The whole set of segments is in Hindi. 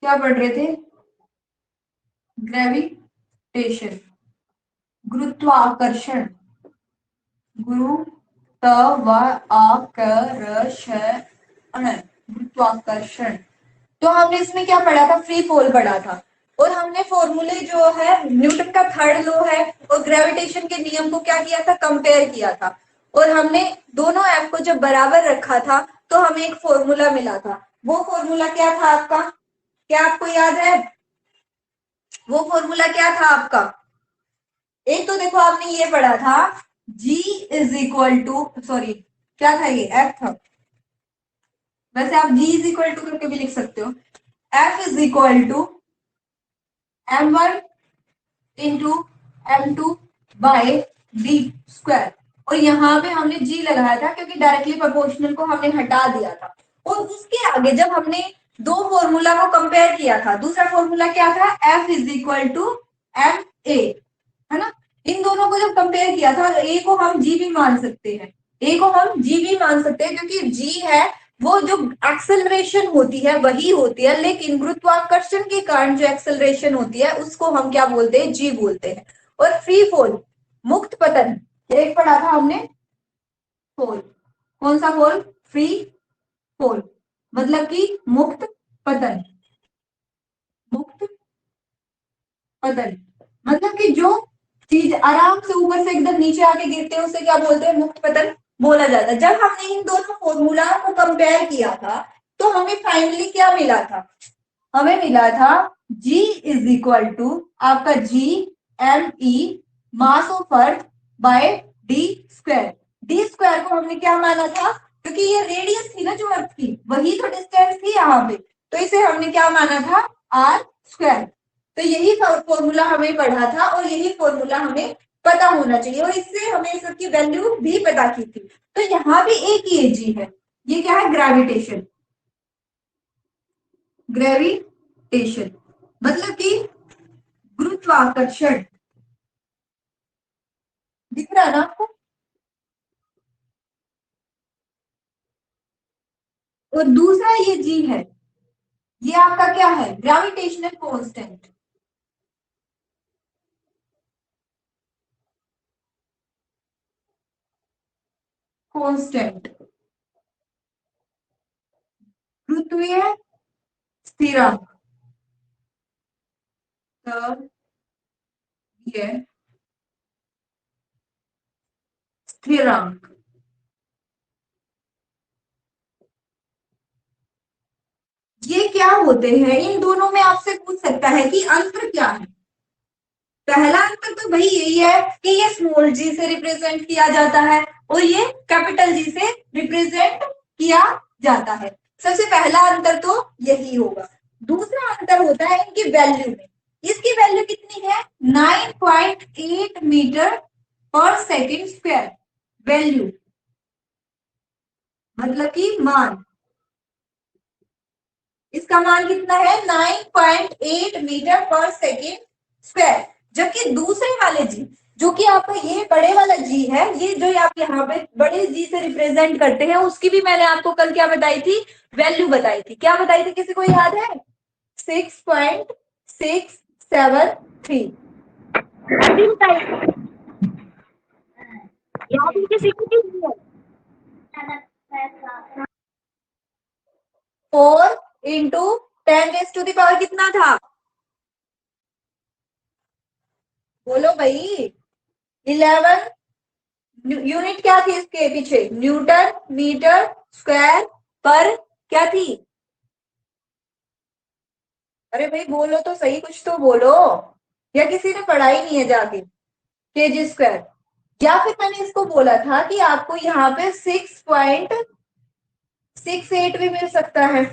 क्या पढ़ रहे थे? ग्रेविटेशन, गुरुत्वाकर्षण, गुरुत्वाकर्षण। तो हमने इसमें क्या पढ़ा था? फ्री फॉल पढ़ा था। और हमने फॉर्मूले जो है न्यूटन का थर्ड लॉ है और ग्रेविटेशन के नियम को क्या किया था? कंपेयर किया था। और हमने दोनों ऐप को जब बराबर रखा था तो हमें एक फॉर्मूला मिला था। वो फॉर्मूला क्या था आपका? क्या आपको याद है? वो फॉर्मूला क्या था आपका? एक तो देखो आपने ये पढ़ा था G is equal to, sorry क्या था ये? F था। वैसे आप G इज इक्वल टू करके भी लिख सकते हो। F is equal to M1 into M2 by D square. और यहाँ पे हमने G लगाया था क्योंकि डायरेक्टली प्रोपोर्शनल को हमने हटा दिया था। और उसके आगे जब हमने दो फॉर्मूला को कंपेयर किया था, दूसरा फॉर्मूला क्या था? F is equal to MA, है ना? इन दोनों को जब कंपेयर किया था, ए को हम जी भी मान सकते हैं, ए को हम जी भी मान सकते हैं क्योंकि जी है वो जो एक्सेलरेशन होती है वही होती है, लेकिन गुरुत्वाकर्षण के कारण जो एक्सेलरेशन होती है उसको हम क्या बोलते हैं? जी बोलते हैं। और फ्री फॉल, मुक्त पतन, एक पढ़ा था हमने फॉल। कौन सा फॉल? फ्री फॉल, मतलब कि मुक्त पतन। मुक्त पतन मतलब कि जो चीज आराम से ऊपर से एकदम नीचे आके गिरते हैं उसे क्या बोलते हैं? मुक्त पतन बोला जाता है। जब हमने इन दोनों फॉर्मूला को कंपेयर किया था तो हमें फाइनली क्या मिला था? हमें मिला था G इज इक्वल टू आपका G M E mass of earth by D square. D square को हमने क्या माना था? क्योंकि ये रेडियस थी ना जो अर्थ की, वही तो डिस्टेंस थी यहाँ पे, तो इसे हमने क्या माना था? R square. तो यही फॉर्मूला हमें पढ़ा था और यही फॉर्मूला हमें पता होना चाहिए और इससे हमें इसकी वैल्यू भी पता की थी। तो यहाँ भी एक ही जी है, ये क्या है? ग्रेविटेशन। ग्रेविटेशन मतलब कि गुरुत्वाकर्षण। दिख रहा है ना आपको? और दूसरा ये जी है, ये आपका क्या है? Gravitational constant. कांस्टेंट, गुरुत्वीय स्थिरांक। तो ये स्थिरांक। ये क्या होते हैं? इन दोनों में आपसे पूछ सकता है कि अंतर क्या है। पहला अंतर तो भाई यही है कि ये स्मॉल जी से रिप्रेजेंट किया जाता है और ये कैपिटल जी से रिप्रेजेंट किया जाता है। सबसे पहला अंतर तो यही होगा। दूसरा अंतर होता है इनकी वैल्यू में। इसकी वैल्यू कितनी है? 9.8 मीटर पर सेकेंड स्क्वायर। वैल्यू मतलब कि मान, इसका मान कितना है? 9.8 मीटर पर सेकेंड स्क्वायर। जबकि दूसरे वाले जी, जो कि आपका ये बड़े वाला जी है, ये जो आप यहाँ पे बड़े जी से रिप्रेजेंट करते हैं, उसकी भी मैंने आपको कल क्या बताई थी? वैल्यू बताई थी। क्या बताई थी? किसी को याद है? 6.673। अभी बताइए, याद है किसी को? 4 × 10⁻⁴ कितना था? बोलो भाई। 11। यूनिट क्या थी इसके पीछे? न्यूटन मीटर स्क्वायर पर क्या थी? अरे भाई बोलो तो सही, कुछ तो बोलो। या किसी ने पढ़ा ही नहीं है जाके? KG square. या फिर मैंने इसको बोला था कि आपको यहाँ पे 6.68 भी मिल सकता है।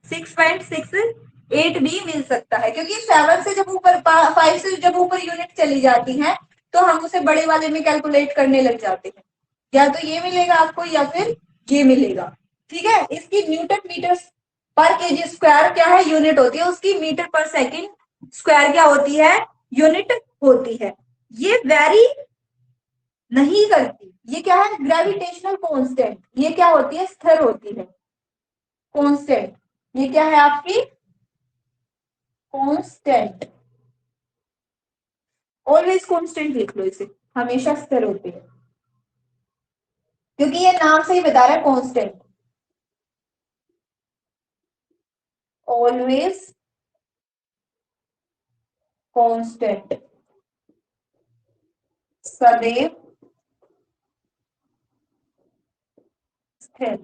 6.68 भी मिल सकता है क्योंकि 7 से जब ऊपर 5 से जब ऊपर यूनिट चली जाती है तो हम उसे बड़े वाले में कैलकुलेट करने लग जाते हैं। या तो ये मिलेगा आपको या फिर ये मिलेगा। ठीक है, इसकी न्यूटन मीटर पर केजी स्क्वायर क्या है? यूनिट होती है उसकी। मीटर पर सेकंड स्क्वायर क्या होती है? यूनिट होती है। ये वेरी नहीं करती। ये क्या है? Gravitational constant. ये क्या होती है? स्थिर होती है, कांस्टेंट। ये क्या है आपकी? कांस्टेंट, ऑलवेज कांस्टेंट लिख लो इसे, हमेशा स्थिर होती है, क्योंकि ये नाम से ही बता रहा है कांस्टेंट, ऑलवेज कांस्टेंट, सदैव स्थिर।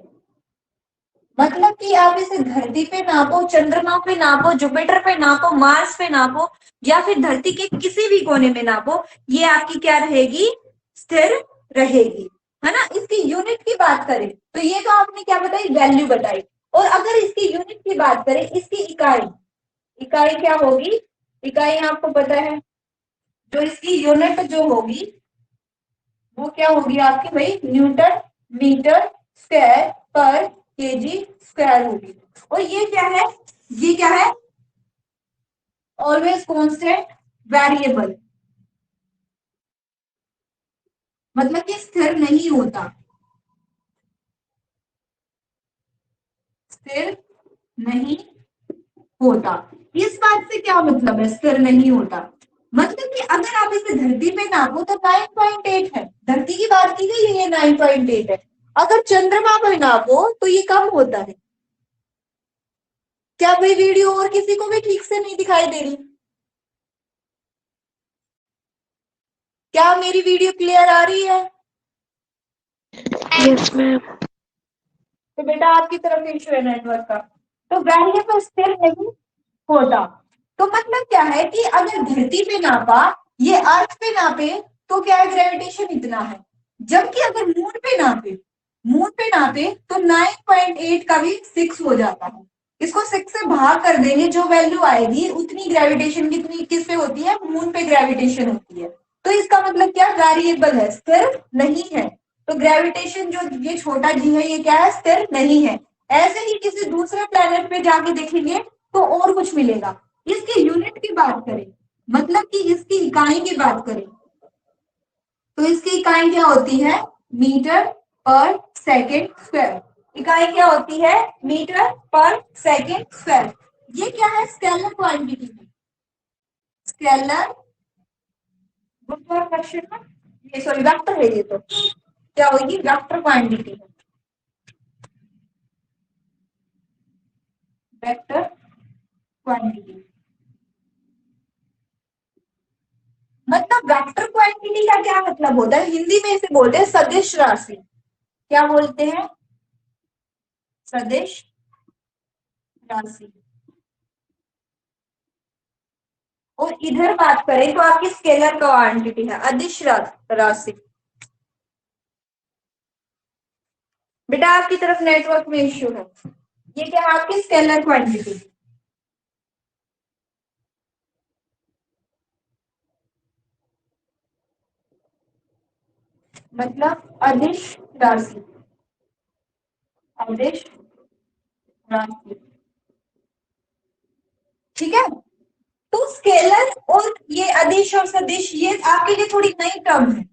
मतलब कि आप इसे धरती पे नापो, चंद्रमा पे नापो, जुपिटर पे नापो, मार्स पे नापो, या फिर धरती के किसी भी कोने में नापो, ये आपकी क्या रहेगी, स्थिर रहेगी, है ना। इसकी यूनिट की बात करें तो ये तो आपने क्या बताई, वैल्यू बताई, और अगर इसकी यूनिट की बात करें, इसकी इकाई, इकाई क्या होगी, इकाई आपको पता है, जो इसकी यूनिट जो होगी वो क्या होगी आपकी भाई, न्यूटन मीटर स्क्वायर पर केजी स्क्वायर होगी। और ये क्या है, ये क्या है, ऑलवेज कांस्टेंट वेरिएबल, मतलब कि स्थिर नहीं होता, स्थिर नहीं होता। इस बात से क्या मतलब है, स्थिर नहीं होता, मतलब कि अगर आप इसे धरती पे नापो तो 9.8 है, धरती की बात की गई है, ये 9.8 है। अगर चंद्रमा पर नापो तो ये कम होता है। क्या भाई वीडियो और किसी को भी ठीक से नहीं दिखाई दे रही, क्या मेरी वीडियो क्लियर आ रही है? Yes ma'am. तो बेटा आपकी तरफ इशू है नेटवर्क का। तो वेरिएबल स्थिर नहीं होता, तो मतलब क्या है कि अगर धरती पे नापा, ये अर्थ पे नापे तो क्या है, ग्रेविटेशन इतना है, जबकि अगर मून पे नापे, मून पे नापे तो 9.8 का भी 6 हो जाता है। इसको 6 से भाग कर देंगे, जो वैल्यू आएगी उतनी ग्रेविटेशन कितनी किस पे होती है, मून पे ग्रेविटेशन होती है। तो इसका मतलब क्या, वेरिएबल है, स्थिर नहीं है। तो ग्रेविटेशन जो ये छोटा जी है, ये क्या है, स्थिर नहीं है। ऐसे ही किसी दूसरे प्लेनेट पे जाके देखेंगे तो और कुछ मिलेगा। इसकी यूनिट की बात करें, मतलब कि इसकी इकाई की बात करें, तो इसकी इकाई क्या होती है, मीटर पर सेकेंड स्क्वायर। इकाई क्या होती है, मीटर पर सेकेंड स्क्वायर। ये क्या है, स्केलर क्वांटिटी है, स्केलर गुरुत्वाकर्षण का, ये सॉरी वेक्टर है, ये तो क्या होगी, वेक्टर क्वांटिटी है, वेक्टर क्वांटिटी। मतलब वेक्टर क्वांटिटी का क्या मतलब होता है, हिंदी में इसे बोलते हैं सदिश राशि। क्या बोलते हैं, सदिश राशि। और इधर बात करें तो आपकी स्केलर क्वांटिटी है, अदिश राशि। बेटा आपकी तरफ नेटवर्क में इश्यू है, ये क्या है आपकी स्केलर क्वांटिटी, मतलब अदिश राशि, अदिश राशि, ठीक है। तो स्केलर और ये अदिश और सदिश, ये आपके लिए थोड़ी नई टर्म है,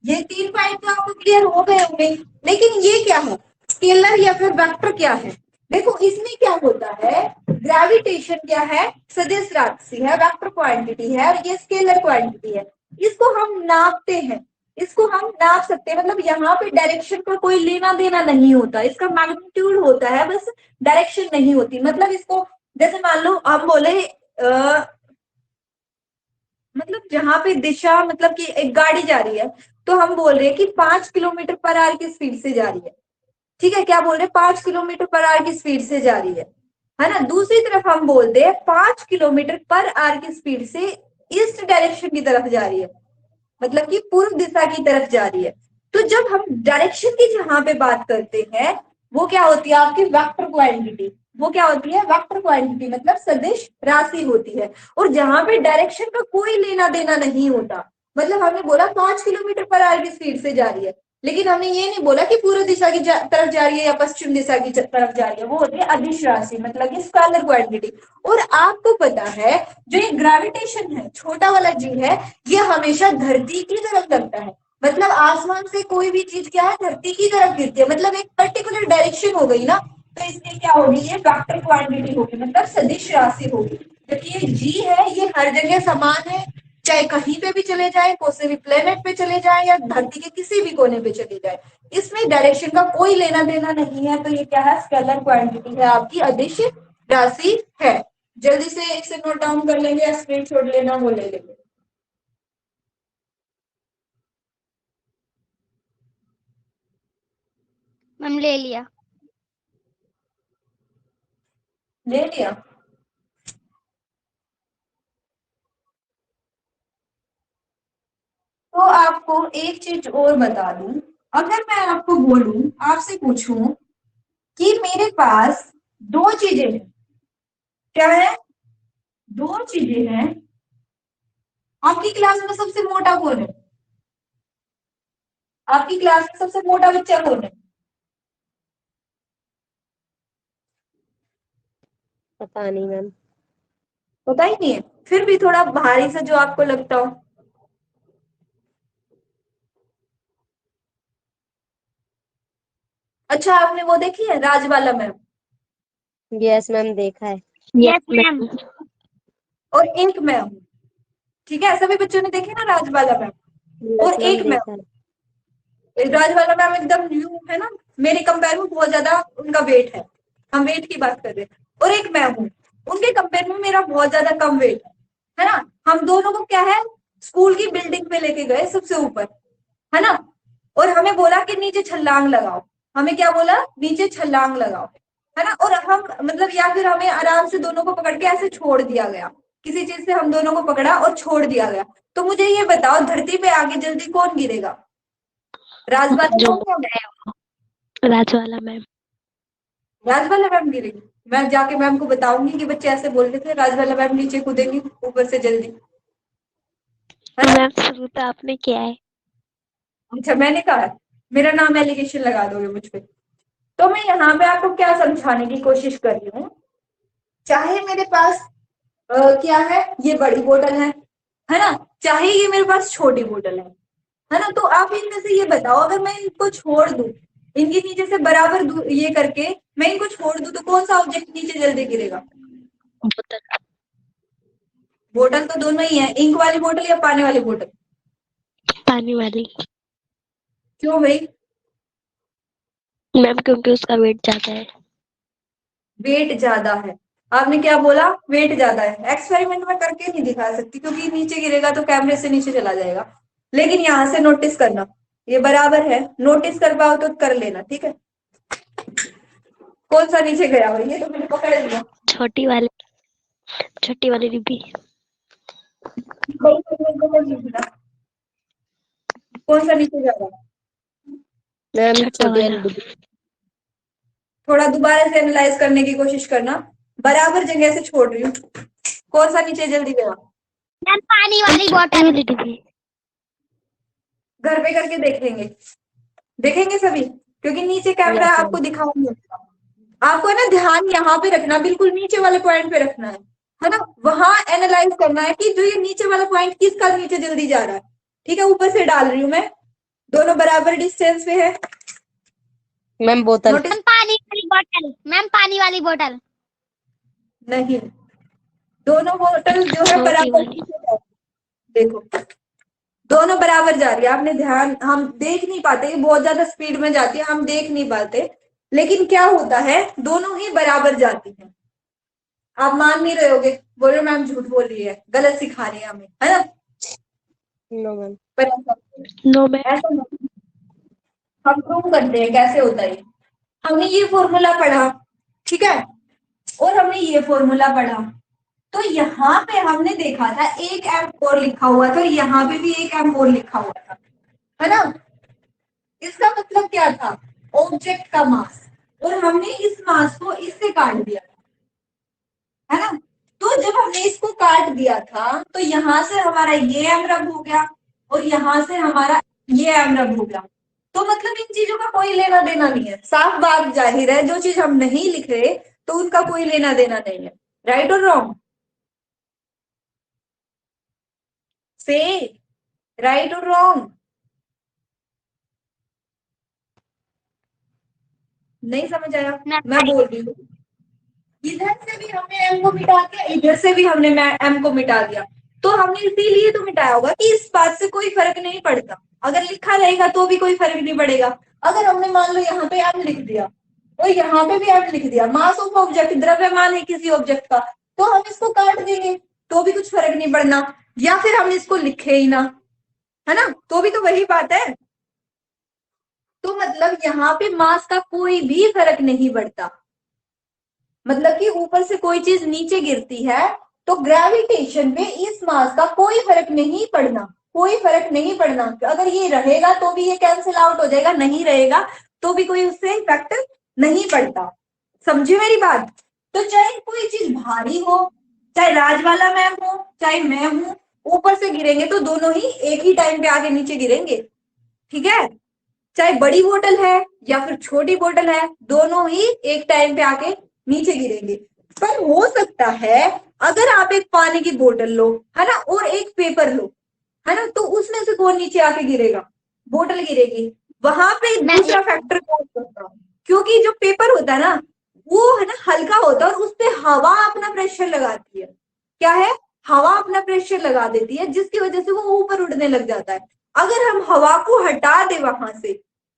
ये 3 पॉइंट तो आपको क्लियर हो गए होंगे। लेकिन ये क्या है, स्केलर या फिर वेक्टर क्या है, देखो इसमें क्या होता है, ग्रेविटेशन क्या है, सदिश राशि है, वेक्टर क्वांटिटी है, और ये स्केलर क्वांटिटी है। इसको हम नापते हैं, इसको हम नाप सकते हैं, मतलब यहाँ पे डायरेक्शन का कोई लेना देना नहीं होता, इसका मैग्नीट्यूड होता है बस, डायरेक्शन नहीं होती। मतलब इसको जैसे मान लो हम बोले मतलब जहां पे दिशा, मतलब कि एक गाड़ी जा रही है तो हम बोल रहे हैं कि 5 किलोमीटर पर आवर की स्पीड से जा रही है, ठीक है, क्या बोल रहे हैं, 5 किलोमीटर पर आवर की स्पीड से जा रही है ना। दूसरी तरफ हम बोलते हैं 5 किलोमीटर पर आवर की स्पीड से ईस्ट डायरेक्शन की तरफ जा रही है, मतलब कि पूर्व दिशा की तरफ जा रही है। तो जब हम डायरेक्शन की जहां पे बात करते हैं, वो क्या होती है आपकी वेक्टर क्वांटिटी, वो क्या होती है, वेक्टर क्वांटिटी, मतलब सदिश राशि होती है। और जहां पे डायरेक्शन का कोई लेना देना नहीं होता, मतलब हमने बोला 5 किलोमीटर पर आवर की स्पीड से जा रही है, लेकिन हमने ये नहीं बोला कि पूर्व दिशा की तरफ जा रही है या पश्चिम दिशा की तरफ जा रही है, वो होती है अदिश राशि, मतलब कि स्केलर क्वांटिटी। और आपको पता है जो ये ग्रेविटेशन है, छोटा वाला जी है, ये हमेशा धरती की तरफ लगता है, मतलब आसमान से कोई भी चीज क्या है, धरती की तरफ गिरती है, मतलब एक पर्टिकुलर डायरेक्शन हो गई ना, तो इसकी क्या होगी, ये वेक्टर क्वांटिटी होगी, मतलब सदिश राशि होगी। क्योंकि ये जी है ये हर जगह समान है, चाहे कहीं पे भी चले जाए, किसी भी प्लेनेट पे चले जाए या धरती के किसी भी कोने पे चले जाए, इसमें डायरेक्शन का कोई लेना देना नहीं है। तो ये क्या है, स्केलर क्वांटिटी है, आपकी अदिश राशि है। जल्दी से इसे नोट डाउन कर लेंगे या स्क्रीनशॉट लेना वो ले लेंगे। मैम ले लिया। ले लिया। तो आपको एक चीज और बता दूं, अगर मैं आपको बोलूं, आपसे पूछूं कि मेरे पास दो चीजें हैं, क्या है, दो चीजें हैं, आपकी क्लास में सबसे मोटा कौन है, आपकी क्लास में सबसे मोटा बच्चा कौन है? पता नहीं मैम। पता ही नहीं है, फिर भी थोड़ा भारी सा जो आपको लगता हो। अच्छा, आपने वो देखी है राजबाला मैम? यस मैम, देखा है। Yes ma'am. और एक मैं हूँ, ठीक है, सभी बच्चों ने देखी ना राजबाला मैम? यस और मैम, एक मैं देखा है। हूँ, राजबाला मैम एकदम न्यू है ना, मेरे कंपेयर में बहुत ज्यादा उनका वेट है, हम वेट की बात कर रहे हैं। और एक मैं हूँ, उनके कंपेयर में मेरा बहुत ज्यादा कम वेट है ना। हम दोनों को क्या है, स्कूल की बिल्डिंग पे लेके गए सबसे ऊपर, है ना, और हमें बोला कि नीचे छलांग लगाओ, हमें क्या बोला, नीचे छलांग लगाओ, है ना। और हम मतलब या फिर हमें आराम से दोनों को पकड़ के ऐसे छोड़ दिया गया, किसी चीज से हम दोनों को पकड़ा और छोड़ दिया गया। तो मुझे ये बताओ, धरती पे आगे जल्दी कौन गिरेगा, राजबाला जो ma'am? Rajwala ma'am. Rajbala ma'am गिरेगी। मैं जाके मैम को बताऊंगी कि बच्चे ऐसे बोल रहे थे, राजबाला मैम नीचे कूदेंगी ऊपर से जल्दी, है ना। मैम शुरू तो आपने किया है। अच्छा, मैंने कहा मेरा नाम एलिगेशन लगा दोगे मुझ पे। तो मैं यहाँ पे आपको क्या समझाने की कोशिश कर रही हूँ, चाहे मेरे पास क्या है, ये बड़ी बोतल है ना, चाहे ये मेरे पास छोटी बोतल है ना, तो आप इनमें से ये बताओ, अगर मैं इनको छोड़ दूं, इनके नीचे से बराबर ये करके मैं इनको छोड़ दूं, तो कौन सा ऑब्जेक्ट नीचे जल्दी गिरेगा? बोतल। बोतल तो दोनों ही है, इंक वाली बोतल या पानी वाली बोतल? पानी वाली। क्यों भाई? मैम क्योंकि उसका वेट ज्यादा है। वेट ज्यादा है? आपने क्या बोला, वेट ज्यादा है? एक्सपेरिमेंट में करके नहीं दिखा सकती, क्योंकि नीचे गिरेगा तो कैमरे से नीचे चला जाएगा। लेकिन यहां से नोटिस करना, ये बराबर है, नोटिस कर पाओ तो कर लेना, ठीक है। कौन सा नीचे गया हो, ये तो मैंने पकड़ लिया। छोटी वाली डिब्बी। कौन सा नीचे जा रहा है? मैम छोटा छोटी वाला। वाली डिब्बी। थोड़ा दोबारा से एनालाइज करने की कोशिश करना, बराबर जगह से छोड़ रही हूँ, कौन सा नीचे जल्दी गया? मैम पानी वाली बोतल वाली डिब्बी। घर पे करके देख लेंगे, देखेंगे सभी, क्योंकि नीचे कैमरा यस आपको मैम। दिखाऊंगी। आपको है ना ध्यान यहाँ पे रखना, बिल्कुल नीचे वाले पॉइंट पे रखना है ना, वहां एनालाइज करना है कि जो ये नीचे वाला पॉइंट किसका नीचे जल्दी जा रहा है। ठीक है, ऊपर से डाल रही हूँ मैं, दोनों बराबर डिस्टेंस पे है। मैम बोतल। नोटिस? पानी वाली बोतल। मैम पानी वाली बोतल। नहीं, दोनों बोतल जो है छोटी बराबर वाली। नीचे जा रही है। देखो, दोनों बराबर जा रही है, आपने ध्यान, हम देख नहीं पाते, ये बहुत ज्यादा स्पीड में जाती है, हम देख नहीं पाते, लेकिन क्या होता है, दोनों ही बराबर जाती है। आप मान नहीं रहे होगे, बोल रहे मैम झूठ बोल रही है, गलत सिखा रही है हमें, है ना। No ma'am. पर नो मैम। ऐसा नहीं, हम प्रूव करते हैं कैसे होता है। हमने ये फॉर्मूला पढ़ा, ठीक है, और हमने ये फॉर्मूला पढ़ा, तो यहाँ पे हमने देखा था एक एम और लिखा हुआ था, यहाँ पे भी एक एम और लिखा हुआ था, है ना। इसका मतलब क्या था, ऑब्जेक्ट का मास, और हमने इस मास को इससे काट दिया, है ना। तो जब हमने इसको काट दिया था, तो यहां से हमारा ये एम रब हो गया, और यहां से हमारा ये एम रब हो गया। तो मतलब इन चीजों का कोई लेना देना नहीं है, साफ बात जाहिर है, जो चीज हम नहीं लिख रहे तो उनका कोई लेना देना नहीं है। राइट और रॉन्ग? से राइट और रॉन्ग? नहीं समझ आया? मैं बोल रही हूँ, इधर से भी हमने m को मिटा दिया, इधर से भी हमने m को मिटा दिया। तो हमने इसीलिए तो मिटाया होगा कि इस बात से कोई फर्क नहीं पड़ता, अगर लिखा रहेगा तो भी कोई फर्क नहीं पड़ेगा। अगर हमने मान लो यहाँ पे m लिख दिया और यहाँ पे भी m लिख दिया, मास ऑफ ऑब्जेक्ट द्रव्यमान है किसी ऑब्जेक्ट का, तो हम इसको काट देंगे तो भी कुछ फर्क नहीं पड़ना, या फिर हम इसको लिखे ही ना, है ना, तो भी तो वही बात है। तो मतलब यहाँ पे मास का कोई भी फर्क नहीं पड़ता, मतलब कि ऊपर से कोई चीज नीचे गिरती है तो ग्रेविटेशन पे इस मास का कोई फर्क नहीं पड़ना, कोई फर्क नहीं पड़ना। अगर ये रहेगा तो भी ये कैंसिल आउट हो जाएगा, नहीं रहेगा तो भी कोई उससे इफेक्ट नहीं पड़ता। समझे मेरी बात? तो चाहे कोई चीज भारी हो, चाहे राजवाला मैम हो, चाहे मैं हूं, ऊपर से गिरेंगे तो दोनों ही एक ही टाइम पे आगे नीचे गिरेंगे, ठीक है। चाहे बड़ी बोतल है या फिर छोटी बोतल है, दोनों ही एक टाइम पे आके नीचे गिरेंगे। पर हो सकता है अगर आप एक पानी की बोतल लो, है ना, और एक पेपर लो, है ना, तो उसमें से कौन नीचे आके गिरेगा? बोतल गिरेगी। वहां पे दूसरा फैक्टर कौन होगा? क्योंकि जो पेपर होता है ना, वो है ना हल्का होता है और उस पर हवा अपना प्रेशर लगाती है। क्या है? हवा अपना प्रेशर लगा देती है, जिसकी वजह से वो ऊपर उड़ने लग जाता है। अगर हम हवा को हटा दे वहां से,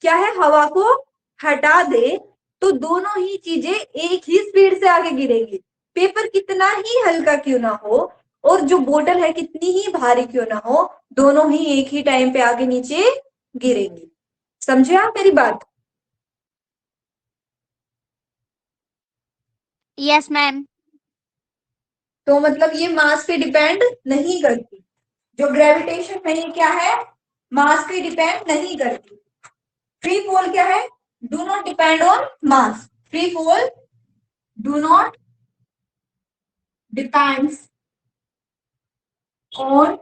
क्या है, हवा को हटा दे, तो दोनों ही चीजें एक ही स्पीड से आगे गिरेंगी। पेपर कितना ही हल्का क्यों ना हो और जो बोतल है कितनी ही भारी क्यों ना हो, दोनों ही एक ही टाइम पे आगे नीचे गिरेंगी। समझे आप मेरी बात? Yes ma'am. तो मतलब ये मास पे डिपेंड नहीं करती, जो ग्रेविटेशन है ये क्या है, मास पे डिपेंड नहीं करती। फ्री फॉल क्या है? Do not depend on mass. Free fall do not depends on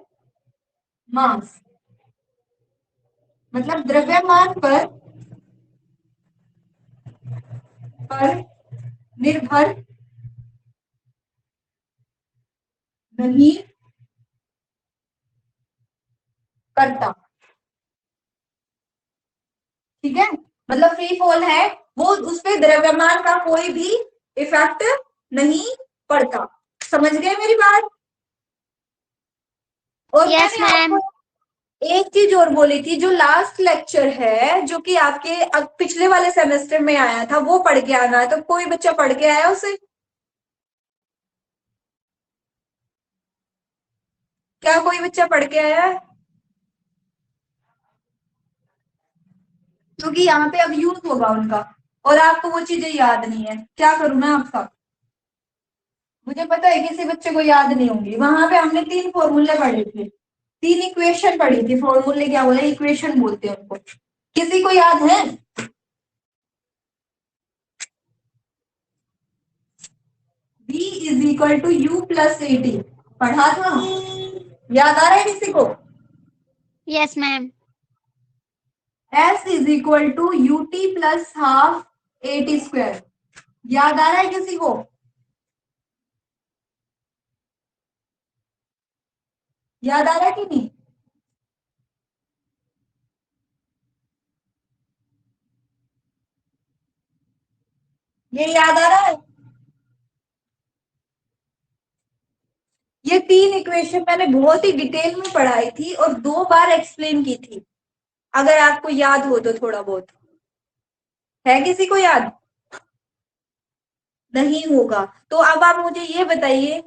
मास, मतलब द्रव्यमान पर निर्भर नहीं करता, ठीक है। मतलब फ्री फॉल है वो, उस पे द्रव्यमान का कोई भी इफेक्ट नहीं पड़ता। समझ गए मेरी बात? और यस मैंने मैम। आपको एक चीज और बोली थी, जो लास्ट लेक्चर है जो कि आपके पिछले वाले सेमेस्टर में आया था, वो पढ़ के आना है। तो कोई बच्चा पढ़ के आया उसे? क्या कोई बच्चा पढ़ के आया है? क्योंकि यहाँ पे अब यूज होगा उनका और आपको वो चीजें याद नहीं है। क्या करूं मैं आपका? मुझे पता है किसी बच्चे को याद नहीं होंगी। वहां पे हमने 3 फॉर्मूले पढ़े थे, 3 इक्वेशन पढ़ी थी। फॉर्मूले क्या बोले? इक्वेशन बोलते हैं उनको। किसी को याद है? V is equal to u plus a t, पढ़ा था? याद आ रहा है किसी को? Yes ma'am. S is equal to u t plus half a t square, याद आ रहा है किसी को? याद आ रहा है कि नहीं? ये याद आ रहा है? ये 3 इक्वेशन मैंने बहुत ही डिटेल में पढ़ाई थी और 2 बार एक्सप्लेन की थी, अगर आपको याद हो तो। थोड़ा बहुत है किसी को याद? नहीं होगा तो अब आप मुझे ये बताइए,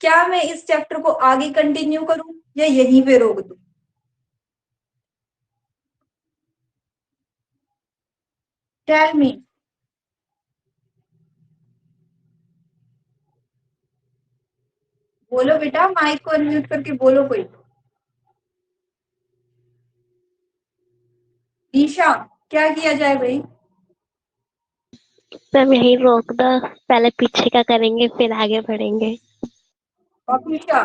क्या मैं इस चैप्टर को आगे कंटिन्यू करूं या यहीं पे रोक दूं? Tell me. बोलो बेटा, माइक को अनम्यूट करके बोलो कोई। ईशा, क्या किया जाए भाई? मैम यही रोक दो, पहले पीछे का करेंगे फिर आगे बढ़ेंगे। ईशा,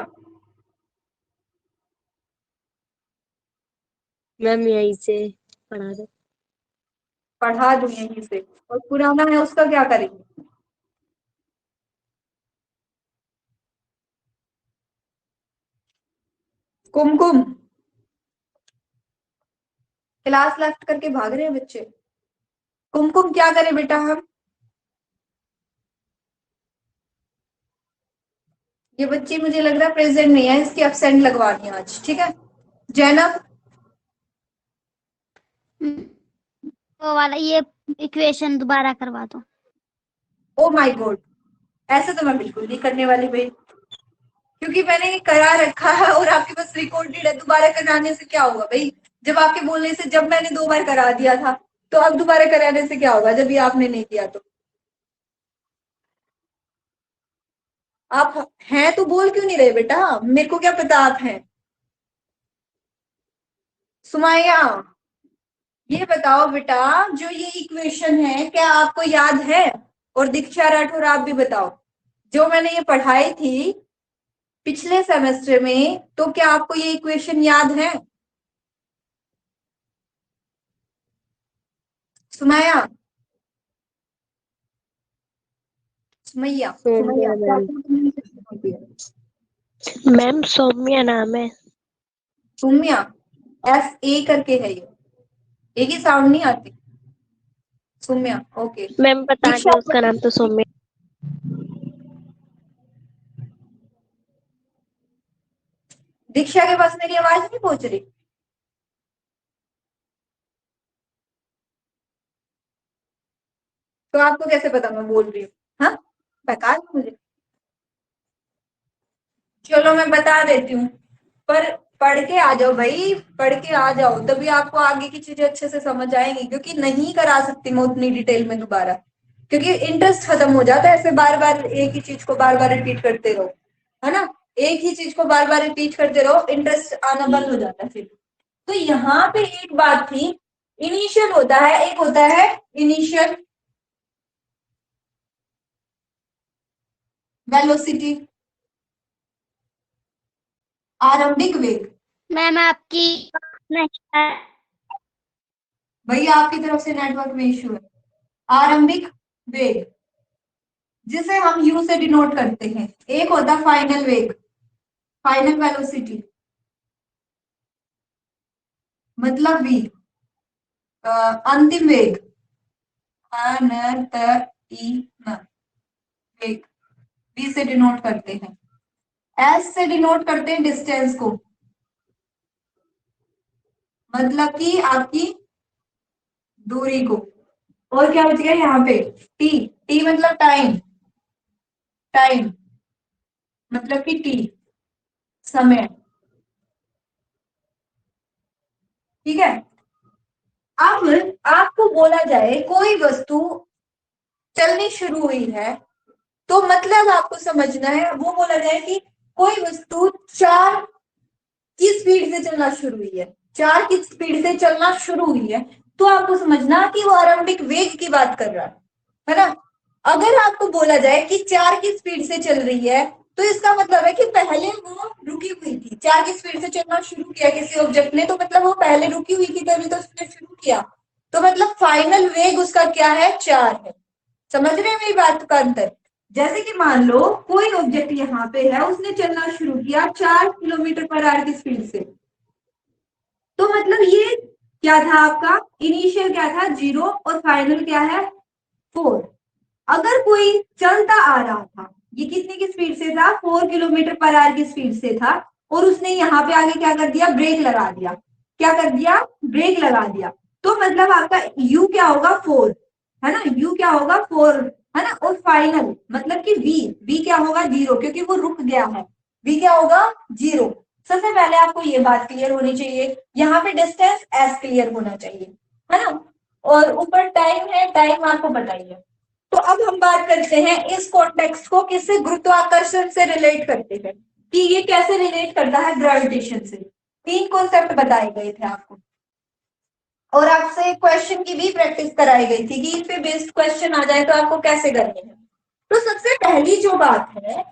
मैम यहीं से पढ़ा दो। पढ़ा दूं यहीं से, और पुराना है उसका क्या करेंगे? कुमकुम, क्लास लेफ्ट करके भाग रहे हैं बच्चे। कुमकुम, क्या करें बेटा हम? ये बच्ची मुझे लग रहा है प्रेजेंट नहीं है, इसकी एब्सेंट लगवानी है आज, ठीक है। जैनब, वो वाला ये इक्वेशन दोबारा करवा दो। ओ माय गॉड, ऐसे तो मैं बिल्कुल नहीं करने वाली भाई, क्योंकि मैंने ये करा रखा है और आपके पास रिकॉर्डेड है। दोबारा कराने से क्या होगा भाई? जब आपके बोलने से, जब मैंने 2 बार करा दिया था, तो अब दोबारा कराने से क्या होगा जब ये आपने नहीं किया तो? आप हैं तो बोल क्यों नहीं रहे बेटा? मेरे को क्या पता आप हैं। सुमाया, ये बताओ बेटा, जो ये इक्वेशन है क्या आपको याद है? और दीक्षा राठौर आप भी बताओ, जो मैंने ये पढ़ाई थी पिछले सेमेस्टर में, तो क्या आपको ये इक्वेशन याद है? सुमाया, सुमैया, सौम्या मैम। मैम सौम्या नाम है। सुम्या, SA करके है ये, एक ही साउंड नहीं आती। सुम्या, ओके। मैम बता दीक्षा, दें, उसका नाम तो सौम्या। दीक्षा के पास मेरी आवाज नहीं पहुंच रही? तो आपको कैसे पता मैं बोल रही हूँ? हाँ, बेकार है मुझे। चलो मैं बता देती हूँ, पर पढ़ के आ जाओ भाई, पढ़ के आ जाओ, तभी आपको आगे की चीजें अच्छे से समझ आएंगी, क्योंकि नहीं करा सकती मैं उतनी डिटेल में दोबारा, क्योंकि इंटरेस्ट खत्म हो जाता है ऐसे बार बार एक ही चीज को बार बार रिपीट करते रहो, है ना। एक ही चीज को बार बार रिपीट करते रहो, इंटरेस्ट आना बंद हो जाता है फिर। तो यहाँ पे एक बात थी, इनिशियल होता है, एक होता है इनिशियल वेलोसिटी, आरंभिक वेग। मैम आपकी नेक्स्ट भैया आपकी तरफ से नेटवर्क में इश्यू है। आरंभिक वेग, जिसे हम यू से डिनोट करते हैं। एक होता फाइनल वेग, फाइनल वेलोसिटी, मतलब वी। अंतिम वेग, वेग, वी से डिनोट करते हैं। एस से डिनोट करते हैं डिस्टेंस को, मतलब कि आपकी दूरी को। और क्या बच गया यहाँ पे? टी, टी मतलब टाइम, टाइम मतलब कि टी, समय, ठीक है। अब आपको बोला जाए कोई वस्तु चलनी शुरू हुई है, तो मतलब आपको समझना है, वो बोला जाए कि कोई वस्तु 4 की स्पीड से चलना शुरू हुई है, 4 की स्पीड से चलना शुरू हुई है, तो आपको समझना कि वो आरंभिक वेग की बात कर रहा है ना। अगर आपको बोला जाए कि 4 की स्पीड से चल रही है, तो इसका मतलब है कि पहले वो रुकी हुई थी, 4 की स्पीड से चलना शुरू किया किसी ऑब्जेक्ट ने, तो मतलब वो पहले रुकी हुई थी तभी तो उसने शुरू किया, तो मतलब फाइनल वेग उसका क्या है? 4 है। समझ रहे हैं मेरी बात का अंतर? जैसे कि मान लो कोई ऑब्जेक्ट यहाँ पे है, उसने चलना शुरू किया 4 किलोमीटर पर आवर की स्पीड से, तो मतलब ये क्या था आपका? इनिशियल क्या था? 0, और फाइनल क्या है? 4। अगर कोई चलता आ रहा था, ये कितने की स्पीड से था? 4 किलोमीटर पर आवर की स्पीड से था, और उसने यहाँ पे आगे क्या कर दिया? ब्रेक लगा दिया। क्या कर दिया? ब्रेक लगा दिया। तो मतलब आपका u क्या होगा? 4, है ना। u क्या होगा? 4, है ना। और फाइनल मतलब कि v क्या होगा? 0, क्योंकि वो रुक गया है। v क्या होगा? 0। सबसे पहले आपको ये बात क्लियर होनी चाहिए, यहाँ पे डिस्टेंस s क्लियर होना चाहिए, है ना। और ऊपर टाइम है, टाइम आपको बताइए। तो अब हम बात करते हैं इस कॉन्टेक्स्ट को किससे? गुरुत्वाकर्षण से रिलेट करते हैं, कि ये कैसे रिलेट करता है ग्रेविटेशन से। 3 कॉन्सेप्ट बताए गए थे आपको, और आपसे क्वेश्चन की भी प्रैक्टिस कराई गई थी कि इन पे बेस्ड क्वेश्चन आ जाए तो आपको कैसे करने हैं। तो सबसे पहली जो बात है,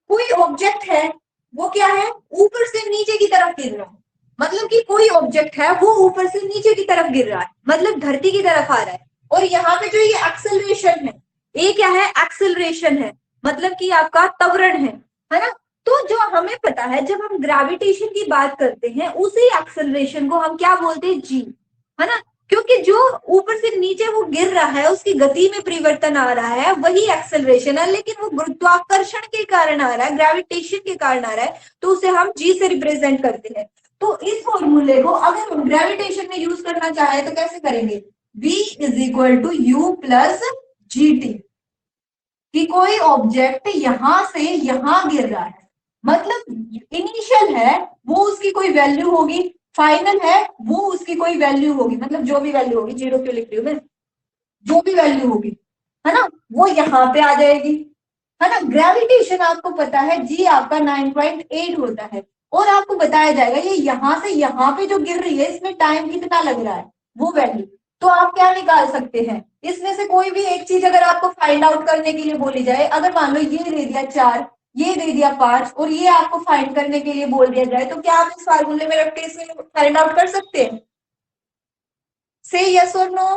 कोई ऑब्जेक्ट है, वो क्या है? ऊपर से नीचे की तरफ गिर रहा है, मतलब कि कोई ऑब्जेक्ट है वो ऊपर से नीचे की तरफ गिर रहा है, मतलब धरती की तरफ आ रहा है। और यहाँ पे जो ये एक्सेलरेशन है, ये क्या है? एक्सेलरेशन है, मतलब कि आपका त्वरण है ना। तो जो हमें पता है, जब हम ग्रेविटेशन की बात करते हैं, उसी एक्सेलरेशन को हम क्या बोलते हैं? जी, है ना। क्योंकि जो ऊपर से नीचे वो गिर रहा है उसकी गति में परिवर्तन आ रहा है, वही एक्सेलरेशन है, लेकिन वो गुरुत्वाकर्षण के कारण आ रहा है, ग्रेविटेशन के कारण आ रहा है, तो उसे हम जी से रिप्रेजेंट करते हैं। तो इस फॉर्मूले को अगर हम ग्रेविटेशन में यूज करना चाहे तो कैसे करेंगे, V is equal to u plus g t, कि कोई ऑब्जेक्ट यहां से यहां गिर रहा है, मतलब इनिशियल है वो उसकी कोई वैल्यू होगी, फाइनल है वो उसकी कोई वैल्यू होगी, मतलब जो भी वैल्यू होगी, जीरो क्यों लिख रही हूं मैं, जो भी वैल्यू होगी, है ना, वो यहाँ पे आ जाएगी, है ना। ग्रेविटेशन आपको पता है जी आपका 9.8 होता है, और आपको बताया जाएगा ये यहाँ से यहाँ पे जो गिर रही है इसमें टाइम कितना लग रहा है, वो वैल्यू। तो आप क्या निकाल सकते हैं, इसमें से कोई भी एक चीज अगर आपको फाइंड आउट करने के लिए बोली जाए, अगर मान लो ये दे दिया 4, ये दे दिया 5 और ये आपको फाइंड करने के लिए बोल दिया जाए, तो क्या आप इस फार्मूले में रख के इसमें फाइंड आउट कर सकते हैं? से यस और नो?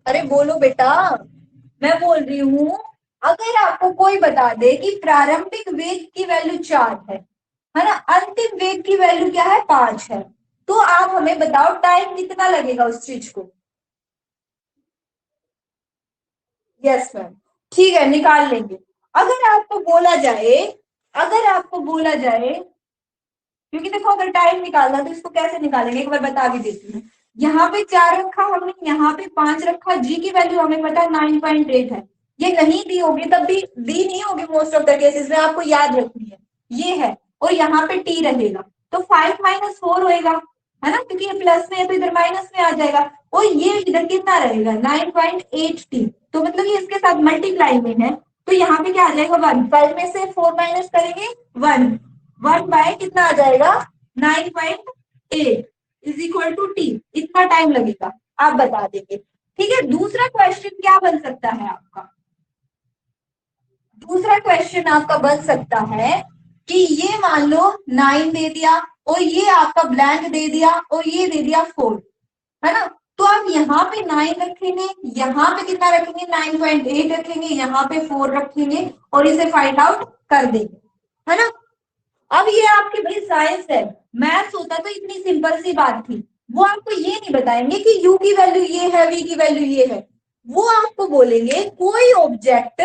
अरे बोलो बेटा, मैं बोल रही हूं, अगर आपको कोई बता दे कि प्रारंभिक वेग की वैल्यू 4 है ना, अंतिम वेग की वैल्यू क्या है 5 है, तो आप हमें बताओ टाइम कितना लगेगा उस चीज को? यस मैम, ठीक है, निकाल लेंगे। अगर आपको बोला जाए, अगर आपको बोला जाए, क्योंकि देखो अगर टाइम निकालना तो इसको कैसे निकालेंगे एक बार बता भी देती हूँ। यहाँ पे 4 रखा हमने, यहाँ पे 5 रखा, जी की वैल्यू हमें पता है 9.8 है, ये नहीं दी होगी तब भी, दी नहीं होगी मोस्ट ऑफ द केसेस में, आपको याद रखनी है ये है, और यहाँ पे टी रहेगा, तो 5 माइनस 4 होएगा, है ना, क्योंकि ये प्लस में है तो इधर माइनस में आ जाएगा, और ये इधर कितना रहेगा 9.8 टी, तो मतलब ये इसके साथ मल्टीप्लाई में है, तो यहाँ पे क्या आ जाएगा 1, 5 में से 4 माइनस करेंगे 1, 1 बाय कितना आ जाएगा 9.8 इज इक्वल टू टी, इतना टाइम लगेगा, आप बता देंगे। ठीक है, दूसरा क्वेश्चन क्या बन सकता है आपका, दूसरा क्वेश्चन आपका बन सकता है कि ये मान लो 9 दे दिया और ये आपका ब्लैंक दे दिया और ये दे दिया 4, है ना, तो आप यहाँ पे 9 रखेंगे, यहाँ पे कितना रखेंगे 9.8 रखेंगे, यहाँ पे 4 रखेंगे और इसे फाइंड आउट कर देंगे, है ना। अब ये आपकी भाई साइंस है, मैथ्स होता तो इतनी सिंपल सी बात थी, वो आपको ये नहीं बताएंगे कि यू की वैल्यू ये है, वी की वैल्यू ये है, वो आपको बोलेंगे कोई ऑब्जेक्ट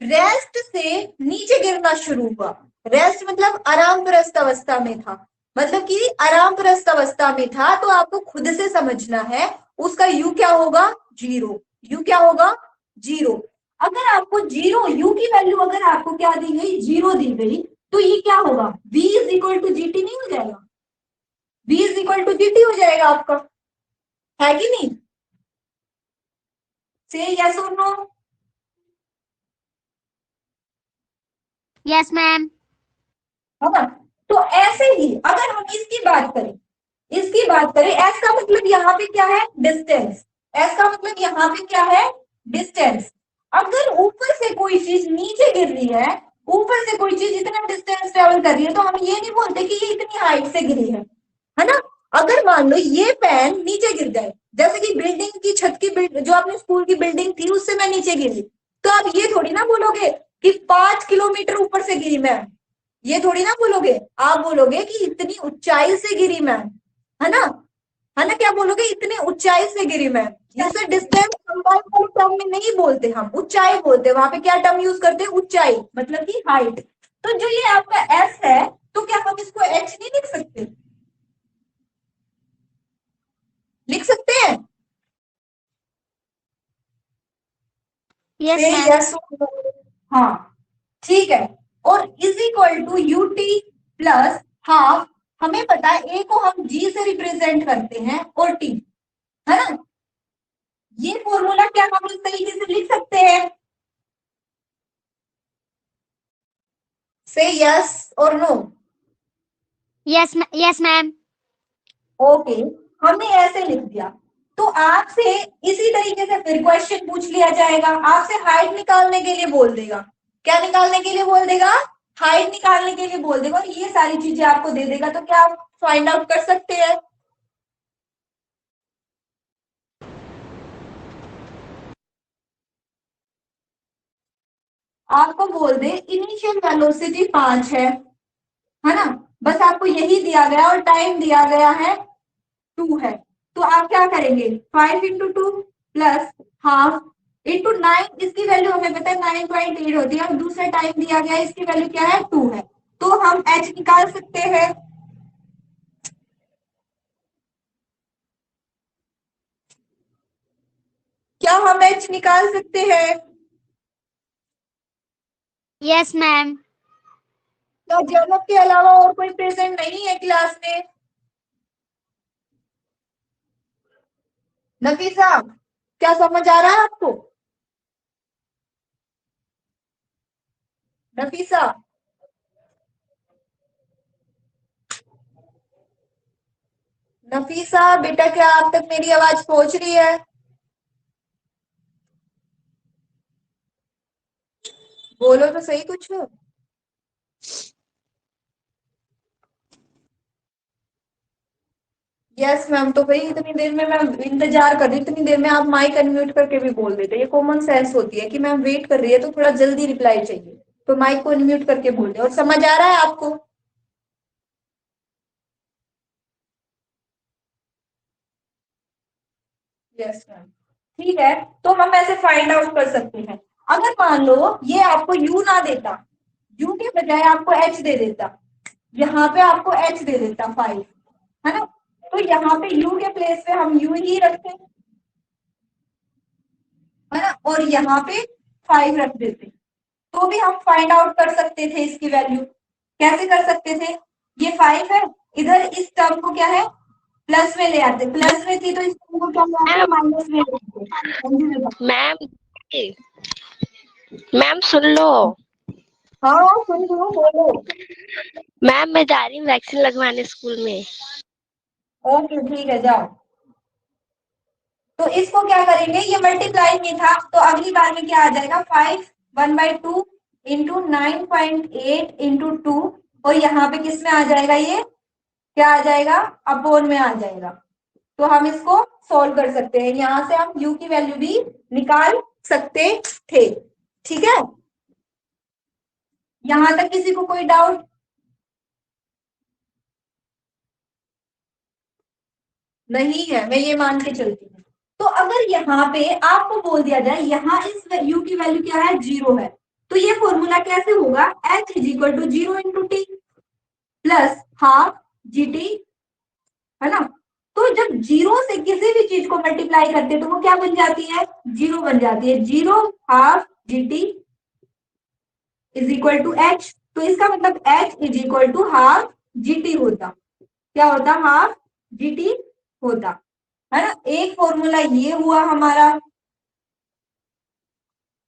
रेस्ट से नीचे गिरना शुरू हुआ, रेस्ट मतलब आराम प्रस्त अवस्था में था, मतलब कि आराम प्रस्त अवस्था में था, तो आपको खुद से समझना है उसका यू क्या होगा, जीरो, यू क्या होगा, जीरो। अगर आपको जीरो यू की वैल्यू अगर आपको क्या दी गई, जीरो दी गई, तो ये क्या होगा, v is equal to g t नहीं हो जाएगा, v is equal to g t हो जाएगा आपका, है कि नहीं? से यस और नो? Yes ma'am. है ना, तो ऐसे ही अगर हम इसकी बात करें, इसकी बात करें, एस का मतलब यहाँ पे क्या है, डिस्टेंस, एस का मतलब यहाँ पे क्या है, डिस्टेंस। अगर ऊपर से कोई चीज नीचे गिर रही है, ऊपर से कोई चीज इतना डिस्टेंस ट्रेवल कर रही है, तो हम ये नहीं बोलते कि ये इतनी हाइट से गिरी है ना। अगर मान लो ये पेन नीचे गिर जाए, जैसे कि बिल्डिंग की छत की जो अपने स्कूल की बिल्डिंग थी उससे मैं नीचे गिरी, तो आप ये थोड़ी ना बोलोगे कि 5 किलोमीटर ऊपर से गिरी मैं, ये थोड़ी ना बोलोगे, आप बोलोगे कि इतनी ऊंचाई से गिरी मैं, है ना, है ना, क्या बोलोगे, इतनी ऊंचाई से गिरी मैं। जैसे डिस्टेंस कंपाउंड टर्म में नहीं बोलते, हम ऊंचाई बोलते, वहां पे क्या टर्म यूज करते हैं, ऊंचाई, मतलब कि हाइट। तो जो ये आपका एस है, तो क्या हम इसको एच नहीं लिख सकते, लिख सकते हैं? Yes ma'am. यस, हाँ, ठीक है। और is equal to u t plus half, हमें पता है ए को हम जी से रिप्रेजेंट करते हैं और टी, है ना, ये फॉर्मूला क्या हम इस तरीके से लिख सकते हैं? से यस और no? Yes yes ma'am. Okay, हमने ऐसे लिख दिया, तो आपसे इसी तरीके से फिर क्वेश्चन पूछ लिया जाएगा, आपसे हाइट निकालने के लिए बोल देगा, क्या निकालने के लिए बोल देगा, हाइट निकालने के लिए बोल देगा, और ये सारी चीजें आपको दे देगा, तो क्या आप फाइंड आउट कर सकते हैं? आपको बोल दे इनिशियल वेलोसिटी 5 है, है ना। बस आपको यही दिया गया और टाइम दिया गया है 2 है। तो आप क्या करेंगे 5 इंटू 2 प्लस हाफ इंटू 9, इसकी वैल्यू हमें पता है 9.8 होती है और दूसरा टाइम दिया गया है, इसकी वैल्यू क्या है 2 है। तो हम h निकाल सकते हैं। क्या हम h निकाल सकते हैं? Yes ma'am. क्या जनक के अलावा और कोई प्रेजेंट नहीं है क्लास में? नफीसा, क्या समझ आ रहा है आपको? नफीसा, नफीसा बेटा, क्या आप तक मेरी आवाज पहुंच रही है? बोलो तो सही कुछ। Yes ma'am. तो भाई इतनी देर में मैं इंतजार कर रही, इतनी देर में आप माइक अनम्यूट करके भी बोल देते। ये कॉमन सेंस होती है कि मैम वेट कर रही है तो थोड़ा जल्दी रिप्लाई चाहिए, तो माइक को अनम्यूट करके बोल दे। और समझ आ रहा है आपको? Yes ma'am. ठीक है, तो हम ऐसे फाइंड आउट कर सकते हैं। अगर मान लो ये आपको यू ना देता, यू के बजाय आपको एच दे देता, यहाँ पे आपको एच दे देता 5, है ना। तो यहाँ पे यू के प्लेस पे हम यू ही रखते, है ना, और यहाँ पे 5 रख देते, तो भी हम फाइंड आउट कर सकते थे इसकी वैल्यू। कैसे कर सकते थे? ये 5 है, इधर इस टर्म को क्या है प्लस में ले आते, प्लस में थी तो इस टर्म को क्या ले आते माइनस में ले आते। मैम मैम सुन लो। हाँ सुन लो, बोलो। मैम मैं जा रही हूँ वैक्सीन लगवाने स्कूल में। ओके ठीक है, जाओ। तो इसको क्या करेंगे, ये मल्टीप्लाई में था तो अगली बार में क्या आ जाएगा 5 1/2 इंटू 9.8 इंटू 2, और यहाँ पे किस में आ जाएगा, ये क्या आ जाएगा अपोन में आ जाएगा। तो हम इसको सॉल्व कर सकते हैं, यहां से हम u की वैल्यू भी निकाल सकते थे। ठीक है, यहां तक किसी को कोई डाउट? नहीं है, मैं ये मान के चलती हूँ। तो अगर यहाँ पे आपको बोल दिया जाए यहाँ इस u की वैल्यू क्या है 0 है, तो ये फॉर्मूला कैसे होगा h is equal to 0 into t plus half g t, है ना। तो जब 0 से किसी भी चीज को मल्टीप्लाई करते हैं तो वो क्या बन जाती है 0 बन जाती है। 0 half g t is equal to h, तो इसका मतलब h is equal to half g t होता। क्या होता हाफ जी टी होता, है ना। एक फॉर्मूला ये हुआ हमारा,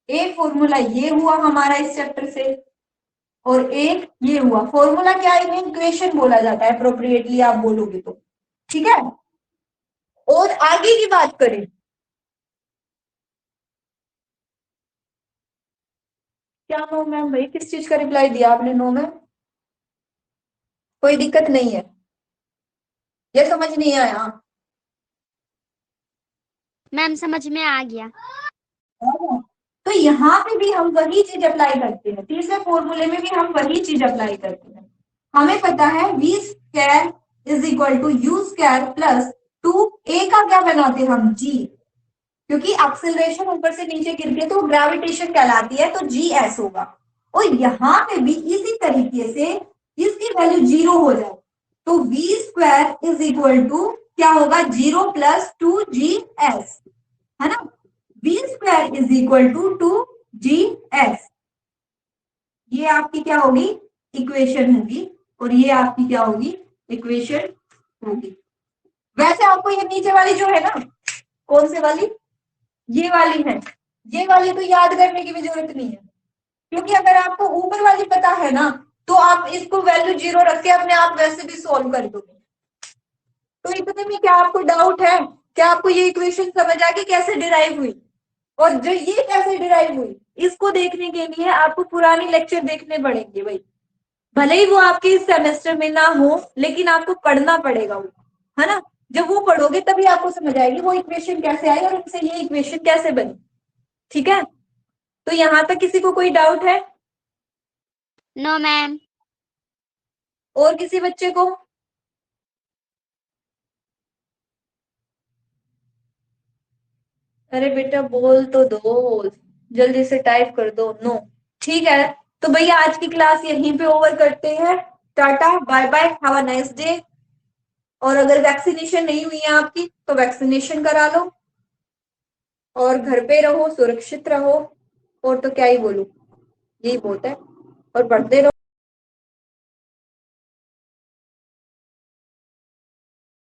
एक फॉर्मूला ये हुआ हमारा इस चैप्टर से, और एक ये हुआ। फॉर्मूला क्या है, इन्हें इक्वेशन बोला जाता है अप्रोप्रिएटली आप बोलोगे तो। ठीक है, और आगे की बात करें, क्या नो मैम भाई, किस चीज का रिप्लाई दिया आपने नो में? कोई दिक्कत नहीं है, ये समझ नहीं आया? मैम समझ में आ गया। तो यहाँ पे भी हम वही चीज अप्लाई करते हैं, तीसरे फॉर्मूले में भी हम वही चीज अप्लाई करते हैं। हमें पता है v square is equal to u square plus 2a का क्या बनाते हम g, क्योंकि एक्सेलरेशन ऊपर से नीचे गिर के तो ग्रेविटेशन कहलाती है, तो gs होगा। और यहाँ पे भी इसी तरीके से इसकी वैल्यू 0 हो जाए तो v square is equal to क्या होगा 0 प्लस 2gs, है ना। v square is equal to 2gs, ये आपकी क्या होगी इक्वेशन होगी, और ये आपकी क्या होगी इक्वेशन होगी। वैसे आपको ये नीचे वाली जो है ना, कौन से वाली, ये वाली है, ये वाली तो याद करने की भी जरूरत नहीं है, क्योंकि अगर आपको ऊपर वाली पता है ना तो आप इसको वैल्यू 0 रख के अपने आप वैसे भी सोल्व कर दोगे। तो इतने में क्या आपको डाउट है? क्या आपको ये इक्वेशन समझ आ गई कैसे डिराइव हुई, और जो ये कैसे डिराइव हुई इसको देखने के लिए आपको पुराने लेक्चर देखने पड़ेंगे भाई। भले ही वो आपके इस सेमेस्टर में ना हो लेकिन आपको पढ़ना पड़ेगा वो, है ना। जब वो पढ़ोगे तभी आपको समझ आएगी वो इक्वेशन कैसे आई और उनसे ये इक्वेशन कैसे बनी। ठीक है, तो यहां तक किसी को कोई डाउट है? No ma'am. और किसी बच्चे को? अरे बेटा बोल तो दो, जल्दी से टाइप कर दो। नो। ठीक है, तो भैया आज की क्लास यहीं पे ओवर करते हैं। Tata bye bye, have a nice day. और अगर वैक्सीनेशन नहीं हुई है आपकी तो वैक्सीनेशन करा लो, और घर पे रहो, सुरक्षित रहो। और तो क्या ही बोलूं, यही बहुत है। और पढ़ते रहो।